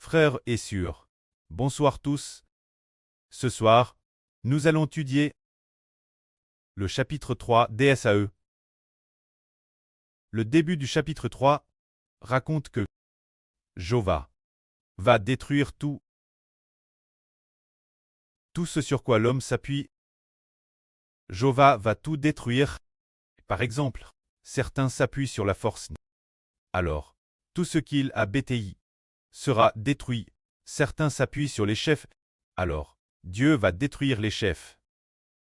Frères et sœurs, bonsoir tous. Ce soir, nous allons étudier le chapitre 3 d'Esaü. Le début du chapitre 3 raconte que Jéhovah va détruire tout ce sur quoi l'homme s'appuie. Jéhovah va tout détruire. Par exemple, certains s'appuient sur la force. Alors, tout ce qu'il a bâti sera détruit. Certains s'appuient sur les chefs. Alors, Dieu va détruire les chefs.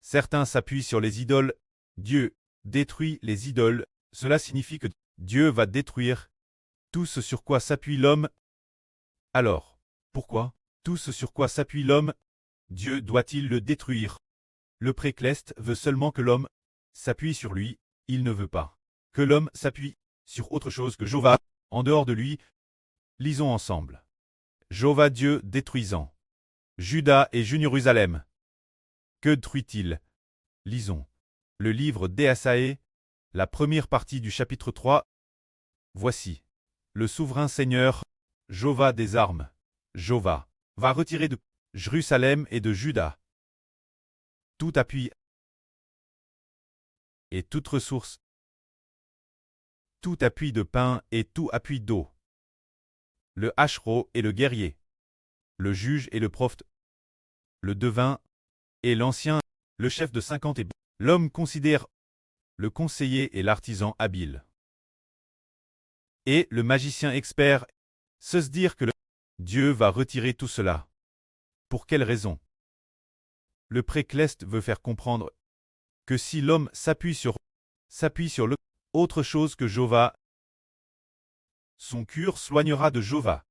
Certains s'appuient sur les idoles. Dieu détruit les idoles. Cela signifie que Dieu va détruire tout ce sur quoi s'appuie l'homme. Alors, pourquoi tout ce sur quoi s'appuie l'homme, Dieu doit-il le détruire? Le précleste veut seulement que l'homme s'appuie sur lui. Il ne veut pas que l'homme s'appuie sur autre chose que Jéhovah, en dehors de lui. Lisons ensemble. Jéhovah Dieu détruisant Juda et Jérusalem. Que détruit-il? Lisons. Le livre d'Esaü, la première partie du chapitre 3. Voici. Le souverain Seigneur, Jéhovah des armes, Jéhovah, va retirer de Jérusalem et de Juda tout appui et toute ressource, tout appui de pain et tout appui d'eau, le hachereau et le guerrier, le juge et le prophète, le devin et l'ancien, le chef de 50 et l'homme considère, le conseiller et l'artisan habile, et le magicien expert, se dire que Dieu va retirer tout cela. Pour quelle raison? Le précleste veut faire comprendre que si l'homme s'appuie sur le autre chose que Jéhovah, son cœur soignera de Jéhovah.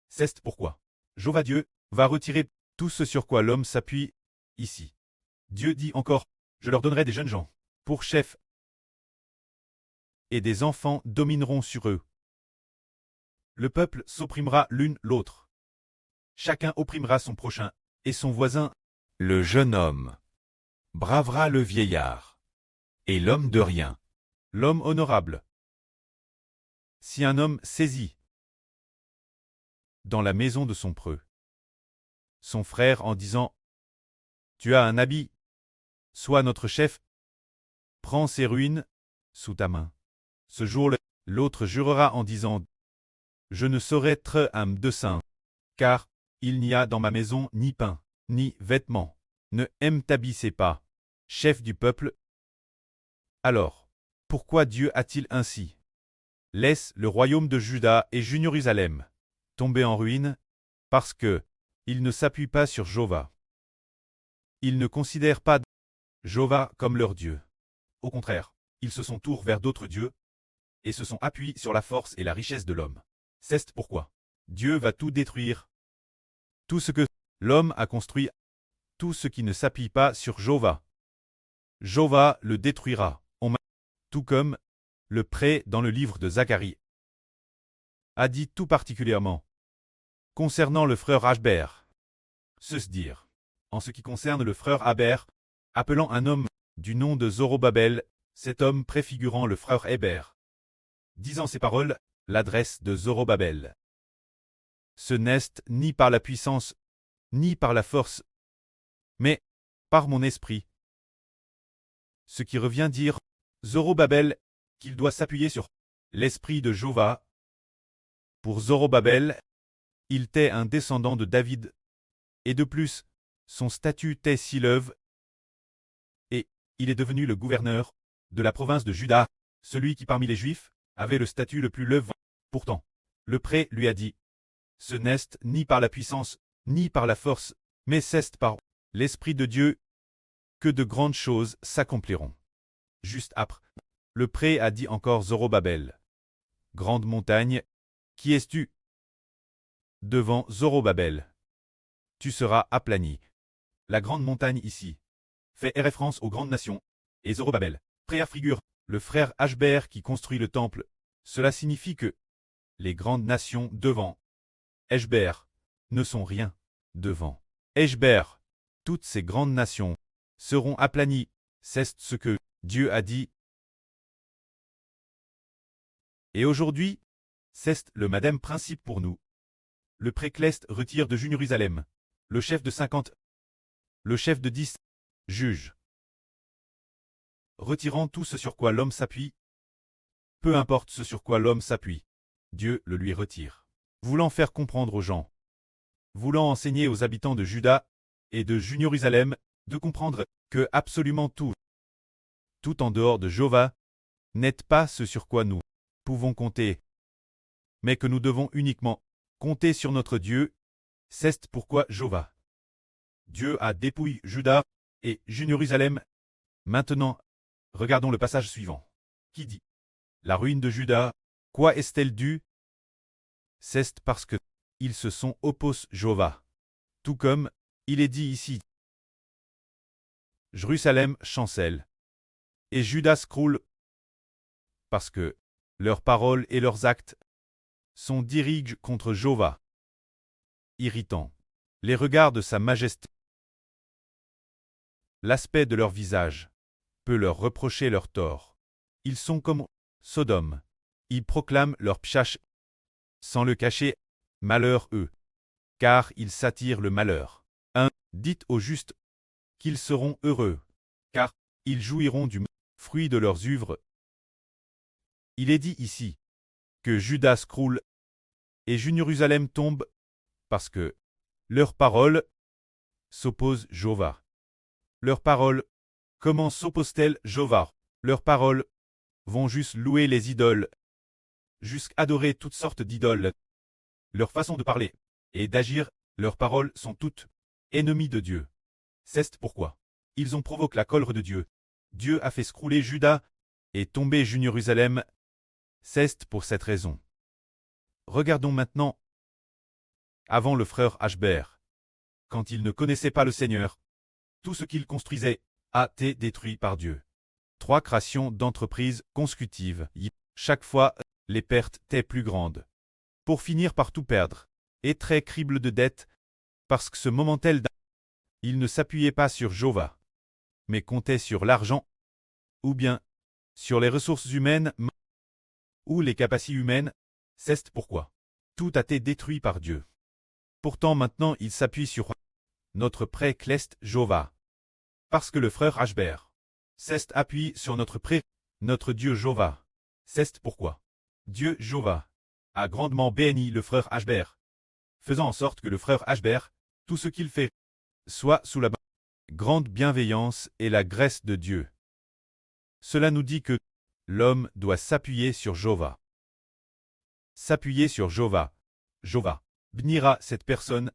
C'est pourquoi Jéhovah Dieu va retirer tout ce sur quoi l'homme s'appuie ici. Dieu dit encore, je leur donnerai des jeunes gens pour chefs, et des enfants domineront sur eux. Le peuple s'opprimera l'une l'autre. Chacun opprimera son prochain et son voisin. Le jeune homme bravera le vieillard, et l'homme de rien, l'homme honorable. Si un homme saisit dans la maison de son preux son frère en disant « Tu as un habit, sois notre chef, prends ses ruines sous ta main. » Ce jour-là, l'autre jurera en disant « Je ne saurais être un de saint, car il n'y a dans ma maison ni pain, ni vêtements. Ne m'habissez pas, chef du peuple. » Alors, pourquoi Dieu a-t-il ainsi laisse le royaume de Juda et Jérusalem tomber en ruine? Parce que ils ne s'appuient pas sur Jéhovah. Ils ne considèrent pas Jéhovah comme leur Dieu. Au contraire, ils se sont tournés vers d'autres dieux et se sont appuyés sur la force et la richesse de l'homme. C'est pourquoi Dieu va tout détruire. Tout ce que l'homme a construit, tout ce qui ne s'appuie pas sur Jéhovah. Jéhovah le détruira, tout comme le prêt dans le livre de Zacharie a dit tout particulièrement concernant le frère Ashber. Se dire, en ce qui concerne le frère Heber, appelant un homme du nom de Zorobabel, cet homme préfigurant le frère Heber. Disant ces paroles, l'adresse de Zorobabel. Ce n'est ni par la puissance, ni par la force, mais par mon esprit. Ce qui revient dire, Zorobabel, qu'il doit s'appuyer sur l'esprit de Jéhovah. Pour Zorobabel, il était un descendant de David, et de plus, son statut était si lève, et il est devenu le gouverneur de la province de Juda, celui qui parmi les Juifs avait le statut le plus lève. Pourtant, le prêtre lui a dit, ce n'est ni par la puissance, ni par la force, mais c'est par l'Esprit de Dieu que de grandes choses s'accompliront. Juste après, le prêtre a dit encore Zorobabel. Grande montagne, qui es-tu? Devant Zorobabel, tu seras aplani. La grande montagne ici fait référence aux grandes nations, et Zorobabel préfigure le frère Ashber qui construit le temple. Cela signifie que les grandes nations devant Ashber ne sont rien devant Ashber. Toutes ces grandes nations seront aplanies. C'est ce que Dieu a dit. Et aujourd'hui, c'est le même principe pour nous. Le précleste retire de Jérusalem. Le chef de 50. Le chef de 10. Juge. Retirant tout ce sur quoi l'homme s'appuie. Peu importe ce sur quoi l'homme s'appuie. Dieu le lui retire. Voulant faire comprendre aux gens. Voulant enseigner aux habitants de Juda et de Jérusalem de comprendre que absolument tout en dehors de Jéhovah, n'est pas ce sur quoi nous pouvons compter, mais que nous devons uniquement compter sur notre Dieu. C'est pourquoi Jéhovah, Dieu a dépouillé Juda et Jérusalem. Maintenant, regardons le passage suivant, qui dit « La ruine de Juda, quoi est-elle due? C'est parce que ils se sont opposés Jéhovah. Tout comme il est dit ici. Jérusalem chancelle. Et Juda scroule. Parce que leurs paroles et leurs actes sont dirigés contre Jéhovah. Irritant. Les regards de sa majesté. L'aspect de leur visage peut leur reprocher leur tort. Ils sont comme Sodome. Ils proclament leur pchash sans le cacher. Malheur eux, car ils s'attirent le malheur. 1. Dites aux justes qu'ils seront heureux, car ils jouiront du fruit de leurs œuvres. Il est dit ici que Judas croule et Jérusalem tombe, parce que leurs paroles s'opposent Jéhovah. Leurs paroles, comment s'opposent-elles Jéhovah? Leurs paroles vont juste louer les idoles, jusqu'adorer toutes sortes d'idoles. Leur façon de parler et d'agir, leurs paroles sont toutes ennemies de Dieu. C'est pourquoi ils ont provoqué la colère de Dieu. Dieu a fait scrouler Juda et tomber Jérusalem. C'est pour cette raison. Regardons maintenant. Avant le frère Ashbert, quand il ne connaissait pas le Seigneur, tout ce qu'il construisait a été détruit par Dieu. 3 créations d'entreprises consécutives. Chaque fois, les pertes étaient plus grandes. Pour finir par tout perdre, et très crible de dettes, parce que ce moment tel il ne s'appuyait pas sur Jéhovah, mais comptait sur l'argent, ou bien sur les ressources humaines, ou les capacités humaines. C'est pourquoi tout a été détruit par Dieu. Pourtant maintenant il s'appuie sur notre précleste Jéhovah. Parce que le frère Ashbert appuie sur notre Dieu Jéhovah. C'est pourquoi Dieu Jéhovah a grandement béni le frère Ashbert, faisant en sorte que le frère Ashbert, tout ce qu'il fait, soit sous la grande bienveillance et la grâce de Dieu. Cela nous dit que l'homme doit s'appuyer sur Jéhovah. S'appuyer sur Jéhovah. Jéhovah bénira cette personne.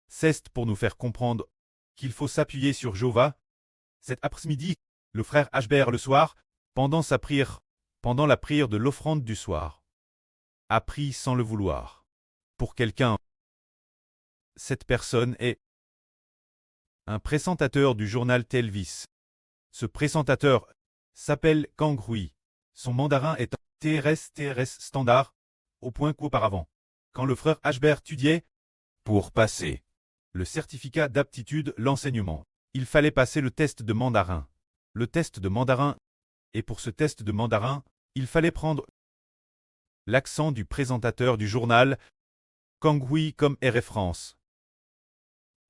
C'est pour nous faire comprendre qu'il faut s'appuyer sur Jéhovah. Cet après-midi, le frère Ashbert le soir, pendant sa prière, pendant la prière de l'offrande du soir, a prié sans le vouloir. Pour quelqu'un, cette personne est un présentateur du journal Telvis. Ce présentateur s'appelle Kang Hui. Son mandarin est un TRS standard, au point qu'auparavant, quand le frère Ashbert étudiait, pour passer le certificat d'aptitude l'enseignement, il fallait passer le test de mandarin. Le test de mandarin, et pour ce test de mandarin, il fallait prendre l'accent du présentateur du journal, Kang Hui comme référence.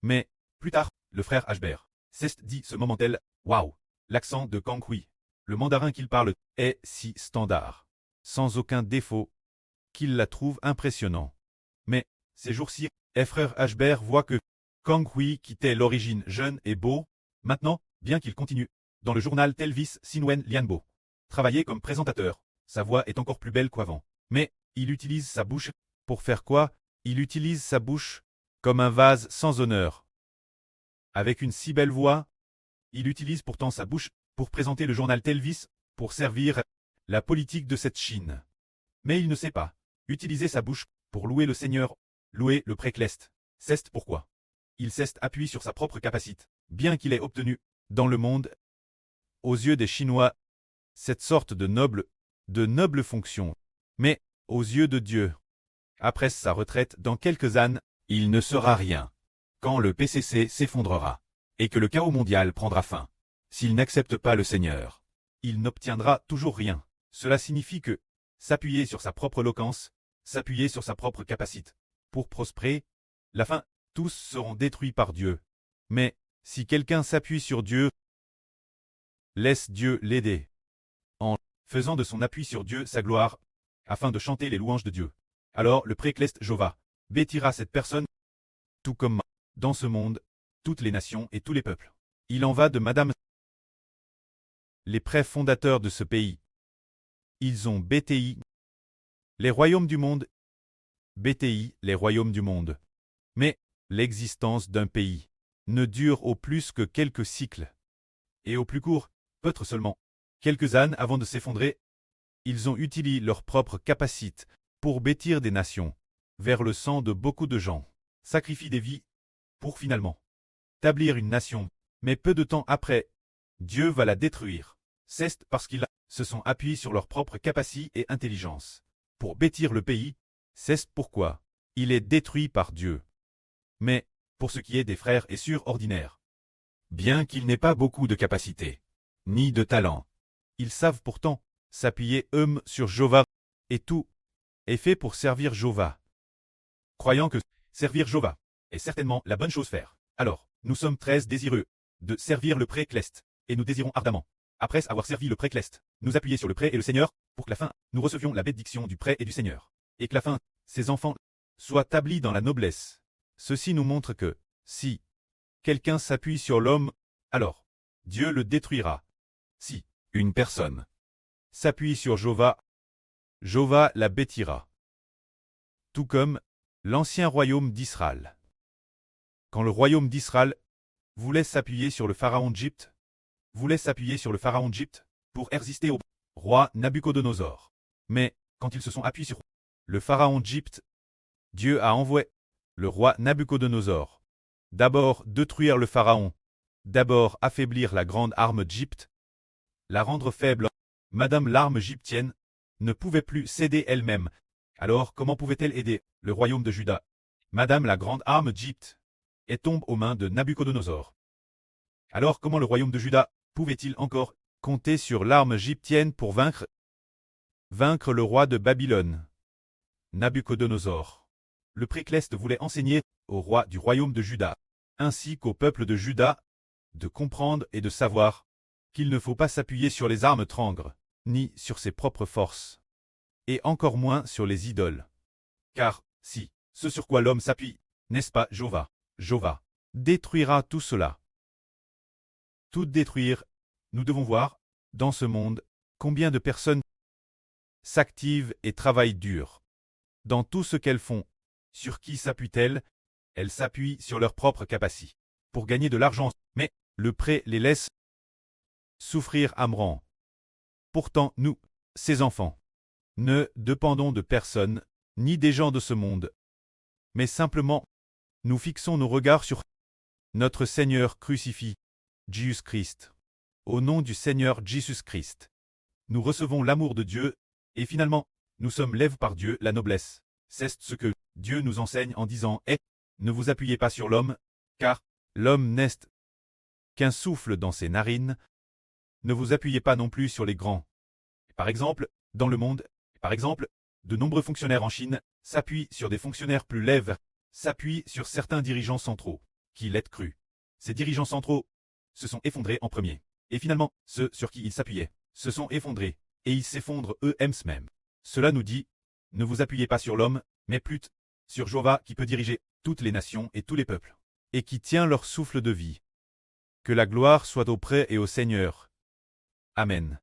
Mais, plus tard, le frère Ashbert s'est dit ce moment tel, waouh, l'accent de Kang Hui. Le mandarin qu'il parle est si standard, sans aucun défaut, qu'il la trouve impressionnant. Mais, ces jours-ci, frère Ashbert voit que Kang Hui quittait l'origine jeune et beau. Maintenant, bien qu'il continue, dans le journal Telvis Sinwen Lianbo, travailler comme présentateur, sa voix est encore plus belle qu'avant. Mais, il utilise sa bouche, pour faire quoi? Il utilise sa bouche, comme un vase sans honneur. Avec une si belle voix, il utilise pourtant sa bouche, pour présenter le journal Telvis, pour servir la politique de cette Chine. Mais il ne sait pas utiliser sa bouche, pour louer le Seigneur, louer le précleste. C'est pourquoi il s'est appuyé sur sa propre capacité, bien qu'il ait obtenu, dans le monde, aux yeux des Chinois, cette sorte de noble fonction. Mais, aux yeux de Dieu, après sa retraite dans quelques années, il ne sera rien. Quand le PCC s'effondrera, et que le chaos mondial prendra fin, s'il n'accepte pas le Seigneur, il n'obtiendra toujours rien. Cela signifie que s'appuyer sur sa propre éloquence, s'appuyer sur sa propre capacité, pour prospérer. La fin, tous seront détruits par Dieu. Mais, si quelqu'un s'appuie sur Dieu, laisse Dieu l'aider. En faisant de son appui sur Dieu sa gloire, afin de chanter les louanges de Dieu. Alors le précleste Jova bâtira cette personne, tout comme dans ce monde, toutes les nations et tous les peuples. Il en va de Madame. Les prêts fondateurs de ce pays. Ils ont BTI, les royaumes du monde. BTI, les royaumes du monde. Mais l'existence d'un pays ne dure au plus que quelques cycles. Et au plus court, peut-être seulement quelques années avant de s'effondrer. Ils ont utilisé leur propre capacité pour bâtir des nations, vers le sang de beaucoup de gens, sacrifient des vies, pour finalement établir une nation. Mais peu de temps après, Dieu va la détruire. C'est parce qu'ils se sont appuyés sur leur propre capacité et intelligence. Pour bâtir le pays, c'est pourquoi il est détruit par Dieu. Mais, pour ce qui est des frères et sœurs ordinaires, bien qu'ils n'aient pas beaucoup de capacité, ni de talent, ils savent pourtant s'appuyer sur Jova, et tout est fait pour servir Jova. Croyant que servir Jova est certainement la bonne chose à faire. Alors, nous sommes très désireux de servir le précleste, et nous désirons ardemment, après avoir servi le précleste, nous appuyer sur le pré et le Seigneur, pour que la fin, nous recevions la bénédiction du pré et du Seigneur, et que la fin, ces enfants, soient établis dans la noblesse. Ceci nous montre que, si quelqu'un s'appuie sur l'homme, alors Dieu le détruira. Si une personne s'appuie sur Jova, Jova la bâtira. Tout comme l'ancien royaume d'Israël. Quand le royaume d'Israël voulait s'appuyer sur le pharaon d'Égypte, pour résister au roi Nabuchodonosor. Mais, quand ils se sont appuyés sur le pharaon d'Égypte, Dieu a envoyé le roi Nabuchodonosor. D'abord détruire le pharaon, d'abord affaiblir la grande arme d'Égypte, la rendre faible. Madame l'arme égyptienne ne pouvait plus céder elle-même. Alors comment pouvait-elle aider le royaume de Juda? Madame la grande arme d'Égypte et tombe aux mains de Nabuchodonosor. Alors comment le royaume de Juda pouvait-il encore compter sur l'arme égyptienne pour vaincre le roi de Babylone? Nabuchodonosor. Le précleste voulait enseigner au roi du royaume de Juda, ainsi qu'au peuple de Juda, de comprendre et de savoir qu'il ne faut pas s'appuyer sur les armes trangres, ni sur ses propres forces, et encore moins sur les idoles. Car, si, ce sur quoi l'homme s'appuie, n'est-ce pas Jova détruira tout cela. Tout détruire, nous devons voir, dans ce monde, combien de personnes s'activent et travaillent dur. Dans tout ce qu'elles font, sur qui s'appuient-elles? Elles s'appuient sur leur propre capacité, pour gagner de l'argent, mais le pré les laisse souffrir amèrement. Pourtant nous, ces enfants, ne dépendons de personne, ni des gens de ce monde, mais simplement, nous fixons nos regards sur notre Seigneur crucifié, Jésus-Christ. Au nom du Seigneur Jésus-Christ, nous recevons l'amour de Dieu, et finalement, nous sommes lèvres par Dieu la noblesse. C'est ce que Dieu nous enseigne en disant « Ne vous appuyez pas sur l'homme, car l'homme n'est qu'un souffle dans ses narines. Ne vous appuyez pas non plus sur les grands. » Par exemple, dans le monde, de nombreux fonctionnaires en Chine s'appuient sur des fonctionnaires plus lèvres, s'appuient sur certains dirigeants centraux, qui l'aient cru. Ces dirigeants centraux se sont effondrés en premier. Et finalement, ceux sur qui ils s'appuyaient se sont effondrés, et ils s'effondrent eux-mêmes. Cela nous dit, ne vous appuyez pas sur l'homme, mais plutôt sur Jova qui peut diriger toutes les nations et tous les peuples, et qui tient leur souffle de vie. Que la gloire soit auprès et au Seigneur. Amen.